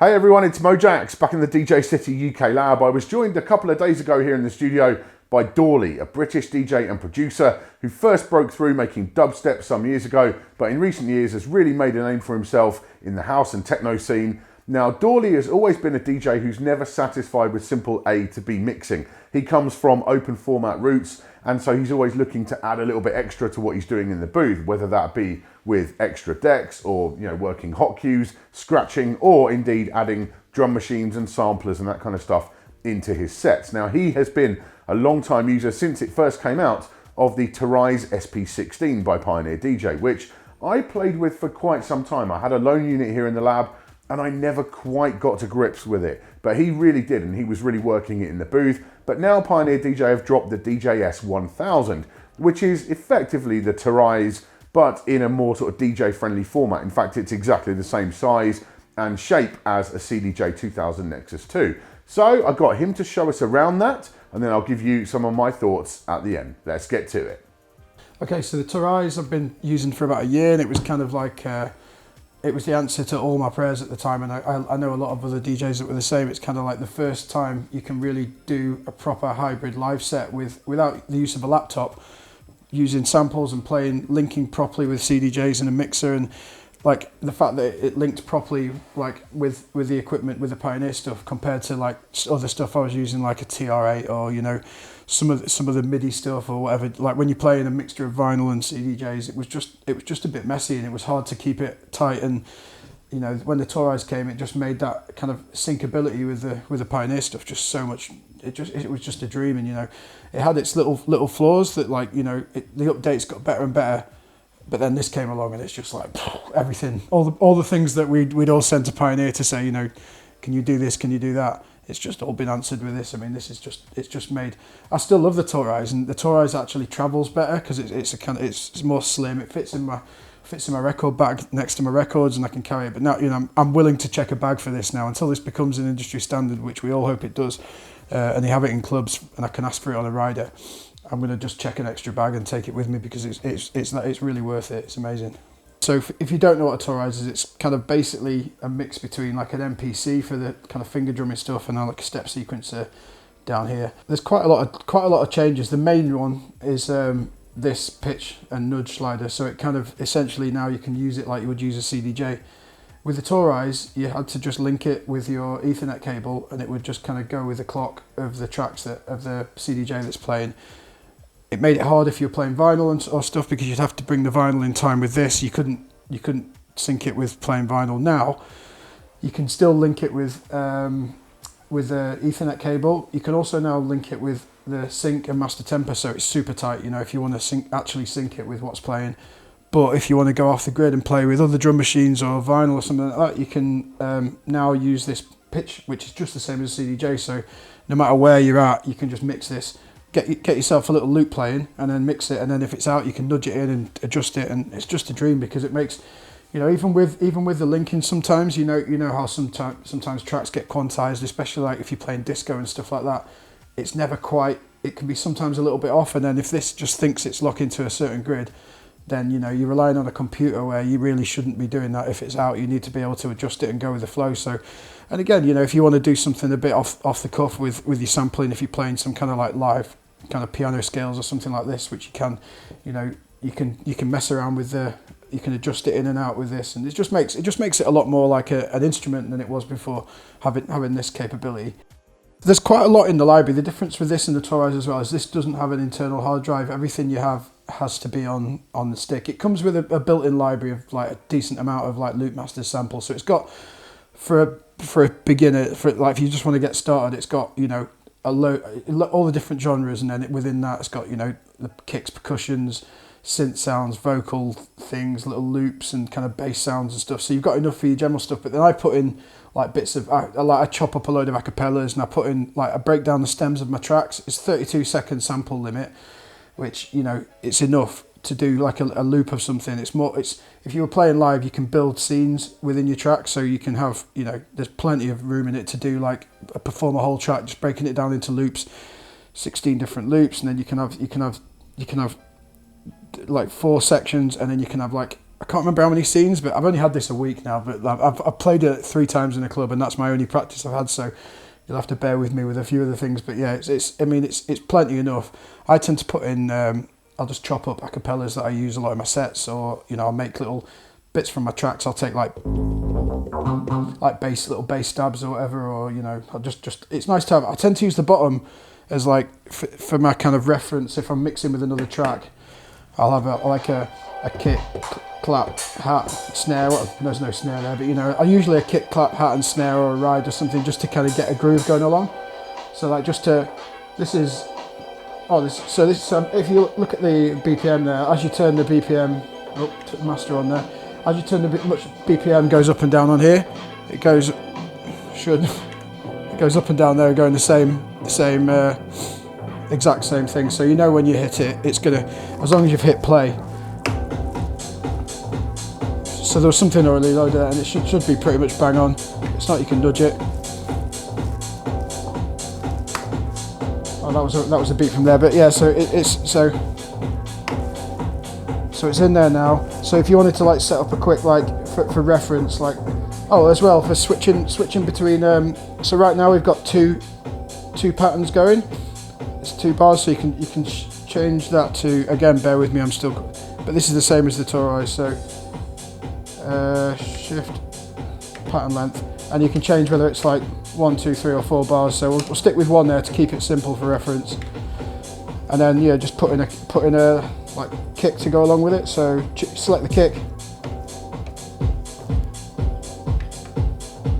Hey everyone, it's Mojaxx back in the DJcity UK lab. I was joined a couple of days ago here in the studio by Dorley, a British DJ and producer who first broke through making dubstep some years ago, but in recent years has really made a name for himself in the house and techno scene. Now, Dorley has always been a DJ who's never satisfied with simple A to B mixing. He comes from open format roots, and so he's always looking to add a little bit extra to what he's doing in the booth, whether that be with extra decks or working hot cues, scratching, or indeed adding drum machines and samplers and that kind of stuff into his sets. Now, he has been a long-time user since it first came out of the TORAIZ SP-16 by Pioneer DJ, which I played with for quite some time. I had a loan unit here in the lab and I never quite got to grips with it, but he really did, and he was really working it in the booth. But now Pioneer DJ have dropped the DJS-1000, which is effectively the TORAIZ, but in a more sort of DJ friendly format. In fact, it's exactly the same size and shape as a CDJ-2000 Nexus 2. So I got him to show us around that, and then I'll give you some of my thoughts at the end. Let's get to it. Okay, so the TORAIZ I've been using for about a year, and it was kind of like, it was the answer to all my prayers at the time, and I know a lot of other DJs that were the same. It's kind of like the first time you can really do a proper hybrid live set without the use of a laptop, using samples and linking properly with CDJs and a mixer, and like the fact that it linked properly like with the equipment, with the Pioneer stuff, compared to like other stuff I was using, like a TR8 or some of the MIDI stuff or whatever. Like when you're playing a mixture of vinyl and CDJs, it was just a bit messy, and it was hard to keep it tight. And when the TORAIZ came, it just made that kind of syncability with the Pioneer stuff just so much. It was just a dream, and it had its little flaws that the updates got better and better. But then this came along, and it's just like everything, all the things that we'd all sent to Pioneer to say, can you do this, can you do that? It's just all been answered with this. I mean, it's just made. I still love the TORAIZ, and the TORAIZ actually travels better because it's more slim. It fits in my record bag next to my records, and I can carry it. But now I'm willing to check a bag for this now until this becomes an industry standard, which we all hope it does, and they have it in clubs, and I can ask for it on a rider. I'm going to just check an extra bag and take it with me because it's really worth it. It's amazing. So if you don't know what a TORAIZ is, it's kind of basically a mix between like an MPC for the kind of finger drumming stuff and like a step sequencer down here. There's quite a lot of changes. The main one is this pitch and nudge slider. So it kind of essentially now you can use it like you would use a CDJ. With the TORAIZ, you had to just link it with your Ethernet cable, and it would just kind of go with the clock of the tracks of the CDJ that's playing. It made it hard if you were playing vinyl or stuff, because you'd have to bring the vinyl in time with this. You couldn't sync it with playing vinyl. Now you can still link it with the Ethernet cable. You can also now link it with the sync and master tempo, so it's super tight. If you want to actually sync it with what's playing. But if you want to go off the grid and play with other drum machines or vinyl or something like that, you can now use this pitch, which is just the same as a CDJ. So no matter where you're at, you can just mix this. Get yourself a little loop playing, and then mix it, and then if it's out, you can nudge it in and adjust it, and it's just a dream, because it makes, even with the linking, sometimes you know how sometimes tracks get quantized, especially like if you're playing disco and stuff like that. It's never quite. It can be sometimes a little bit off, and then if this just thinks it's locked into a certain grid, then you're relying on a computer where you really shouldn't be doing that. If it's out, you need to be able to adjust it and go with the flow. So, and again, if you want to do something a bit off the cuff with your sampling, if you're playing some kind of like live kind of piano scales or something like this, which you can mess around with you can adjust it in and out with this, and it just makes it a lot more like an instrument than it was before having this capability. There's quite a lot in the library. The difference with this and the TORAIZ as well is this doesn't have an internal hard drive. Everything you have has to be on the stick. It comes with a built-in library of like a decent amount of like loop masters samples. So it's got for a beginner, if you just want to get started, it's got all the different genres, and then within that it's got the kicks, percussions, synth sounds, vocal things, little loops, and kind of bass sounds and stuff. So you've got enough for your general stuff. But then I put in like bits of I chop up a load of acapellas, and I put in I break down the stems of my tracks. It's 32-second sample limit, which it's enough to do like a loop of something. It's if you were playing live, you can build scenes within your track, so you can have there's plenty of room in it to do like perform a whole track, just breaking it down into loops, 16 different loops, and then you can have like 4 sections, and then you can have like I can't remember how many scenes, but I've only had this a week now, but I've played it 3 times in a club, and that's my only practice I've had, so you'll have to bear with me with a few other things. But yeah, it's plenty enough. I tend to put in, I'll just chop up acapellas that I use a lot in my sets, or, you know, I'll make little bits from my tracks. I'll take like little bass stabs or whatever, or, you know, I'll just it's nice to have. I tend to use the bottom as like for my kind of reference. If I'm mixing with another track, I'll have a kick, clap, hat, snare. Well, there's no snare there, but, you know, I usually a kick, clap, hat and snare, or a ride or something, just to kind of get a groove going along. So like if you look at the BPM there, as you turn the BPM, took the master on there, as you turn the BPM goes up and down on here, it goes up and down there, going the same exact same thing. So you know when you hit it, it's gonna, as long as you've hit play. So there was something already loaded there, and it should be pretty much bang on. It's not, you can nudge it. Oh, that was a beat from there, but yeah. So it's in there now. So if you wanted to like set up a quick like for reference, like, oh, as well for switching between. So right now we've got two patterns going. It's 2 bars, so you can change that to, again, bear with me, but this is the same as the TORAIZ. So shift pattern length, and you can change whether it's like 1, 2, 3 or 4 bars. So we'll stick with 1 there to keep it simple for reference, and then yeah, just put in a like kick to go along with it. So select the kick,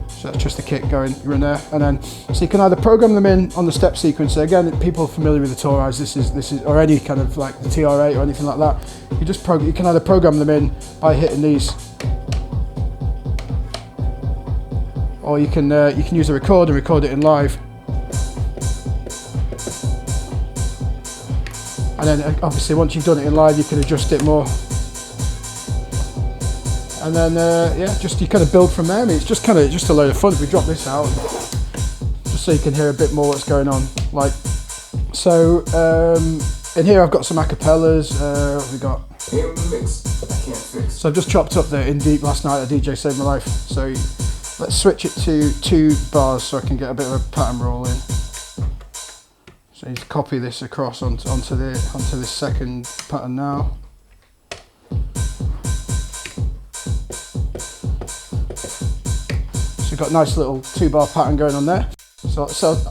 so that's just the kick going in there, and then so you can either program them in on the step sequencer. Again, people familiar with the TORAIZ, this is or any kind of like the TR8 or anything like that, you can either program them in by hitting these, or you can use a record and record it in live. And then obviously once you've done it in live, you can adjust it more. And then yeah, you kind of build from there. I mean, it's just a load of fun. If we drop this out, just so you can hear a bit more what's going on. Like, so in here I've got some acapellas. What have we got? So I've just chopped up the In Deep Last Night, a DJ Saved My Life. So let's switch it to 2 bars so I can get a bit of a pattern roll in. So I need to copy this across onto this second pattern now. So we've got a nice little 2-bar pattern going on there. So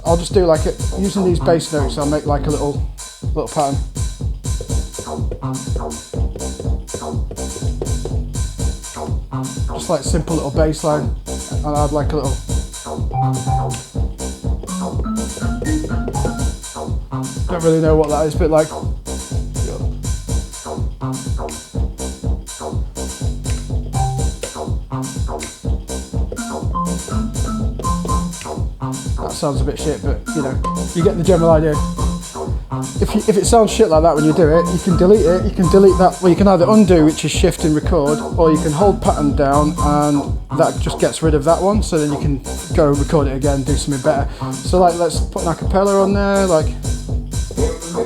I'll just do like using these bass notes, I'll make like a little pattern. Just like simple little bass line, and I'll add like a little. Don't really know what that is, but like. That sounds a bit shit, but you know, you get the general idea. If it sounds shit like that when you do it, you can delete it. You can delete that. Well, you can either undo, which is shift and record, or you can hold pattern down, and that just gets rid of that one. So then you can go and record it again, do something better. So like, let's put an acapella on there, like. So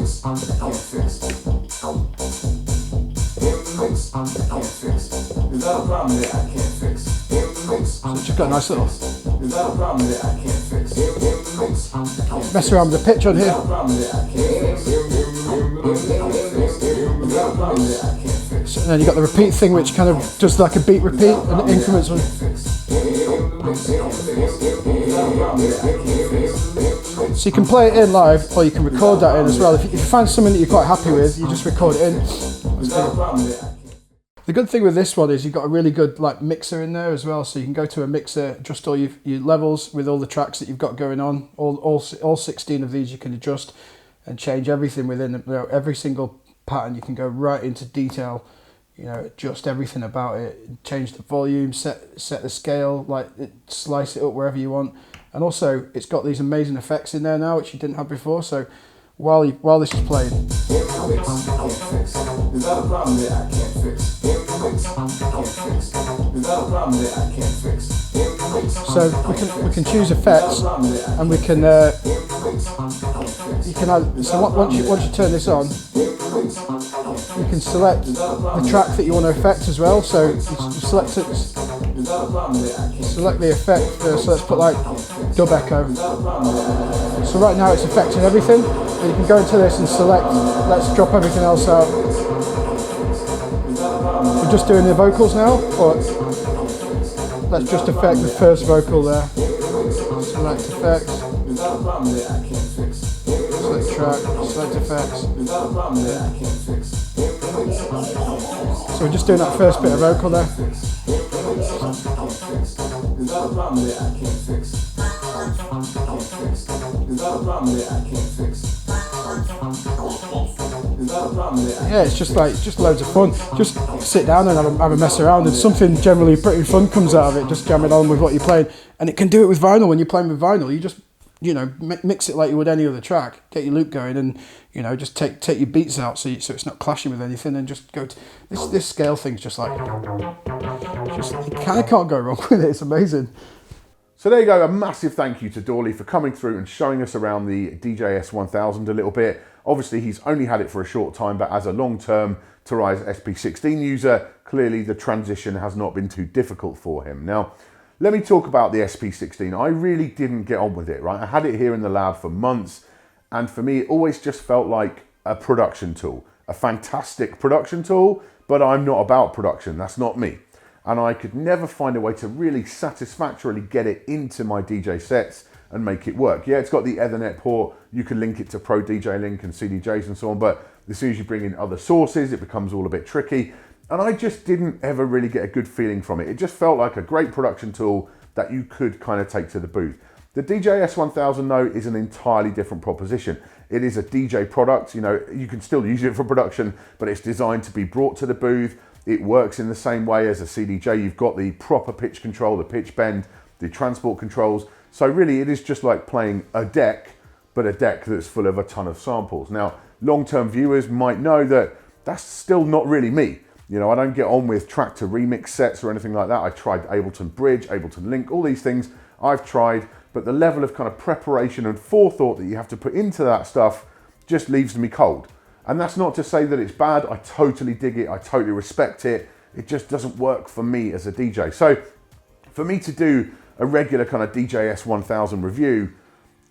it's just got a nice little. Mess around with the pitch on here. So then you got the repeat thing, which kind of does like a beat repeat and increments on. So you can play it in live, or you can record that in as well. If you find something that you're quite happy with, you just record it in. The good thing with this one is you've got a really good like mixer in there as well, so you can go to a mixer, adjust all your levels with all the tracks that you've got going on. All 16 of these you can adjust and change everything within them. You know, every single pattern you can go right into detail. You know, adjust everything about it, change the volume, set the scale, like slice it up wherever you want. And also, it's got these amazing effects in there now, which you didn't have before. So while this is playing. So we can choose effects, and we can you can add. So once you turn this on, you can select the track that you want to affect as well. So you select it, select the effect first. So let's put like dub echo. So right now it's affecting everything. And you can go into this and select, let's drop everything else out. We're just doing the vocals now, or let's just affect the first vocal there. Select effects. Select track, select effects. So we're just doing that first bit of vocal there. Yeah, it's just loads of fun. Just sit down and have a mess around, and something generally pretty fun comes out of it. Just jamming on with what you're playing, and it can do it with vinyl. When you're playing with vinyl, you just mix it like you would any other track. Get your loop going, and just take your beats out so it's not clashing with anything, and just go to this scale thing's just like you kind of can't go wrong with it. It's amazing. So there you go, a massive thank you to Dorley for coming through and showing us around the DJS-1000 a little bit. Obviously he's only had it for a short time, but as a long-term TORAIZ SP-16 user, clearly the transition has not been too difficult for him. Now, let me talk about the SP-16. I really didn't get on with it, right? I had it here in the lab for months, and for me, it always just felt like a production tool, a fantastic production tool, but I'm not about production, that's not me. And I could never find a way to really satisfactorily get it into my DJ sets and make it work. Yeah, it's got the Ethernet port, you can link it to Pro DJ Link and CDJs and so on, but as soon as you bring in other sources, it becomes all a bit tricky. And I just didn't ever really get a good feeling from it. It just felt like a great production tool that you could kind of take to the booth. The DJS-1000 though is an entirely different proposition. It is a DJ product, you can still use it for production, but it's designed to be brought to the booth. It works in the same way as a CDJ. You've got the proper pitch control, the pitch bend, the transport controls. So really it is just like playing a deck, but a deck that's full of a ton of samples. Now, long-term viewers might know that that's still not really me. I don't get on with track to remix sets or anything like that. I tried Ableton Bridge, Ableton Link, all these things I've tried, but the level of kind of preparation and forethought that you have to put into that stuff just leaves me cold. And that's not to say that it's bad. I totally dig it. I totally respect it. It just doesn't work for me as a DJ. So for me to do a regular kind of DJS-1000 review,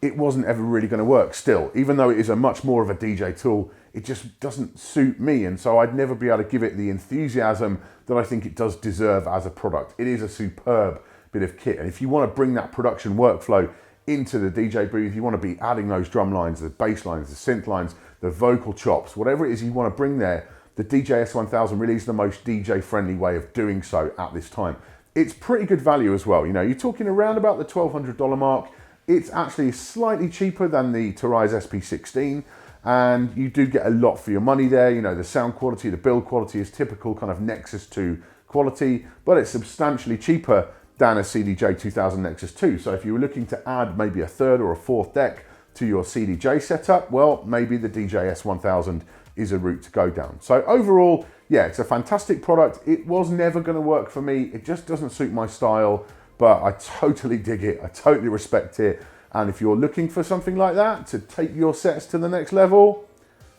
it wasn't ever really going to work still. Even though it is a much more of a DJ tool, it just doesn't suit me. And so I'd never be able to give it the enthusiasm that I think it does deserve as a product. It is a superb bit of kit. And if you want to bring that production workflow into the DJ booth, you want to be adding those drum lines, the bass lines, the synth lines, the vocal chops, whatever it is you want to bring there, the DJS-1000 really is the most DJ-friendly way of doing so at this time. It's pretty good value as well. You're talking around about the $1,200 mark. It's actually slightly cheaper than the TORAIZ SP-16, and you do get a lot for your money there. The sound quality, the build quality is typical kind of Nexus 2 quality, but it's substantially cheaper than a CDJ-2000 Nexus 2. So if you were looking to add maybe a third or a fourth deck to your CDJ setup, well, maybe the DJS-1000 is a route to go down. So overall, yeah, it's a fantastic product. It was never going to work for me. It just doesn't suit my style, but I totally dig it. I totally respect it. And if you're looking for something like that to take your sets to the next level,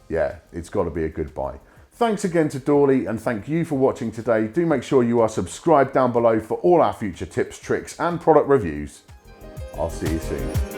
yeah, it's got to be a good buy. Thanks again to Dorley, and thank you for watching today. Do make sure you are subscribed down below for all our future tips, tricks, and product reviews. I'll see you soon.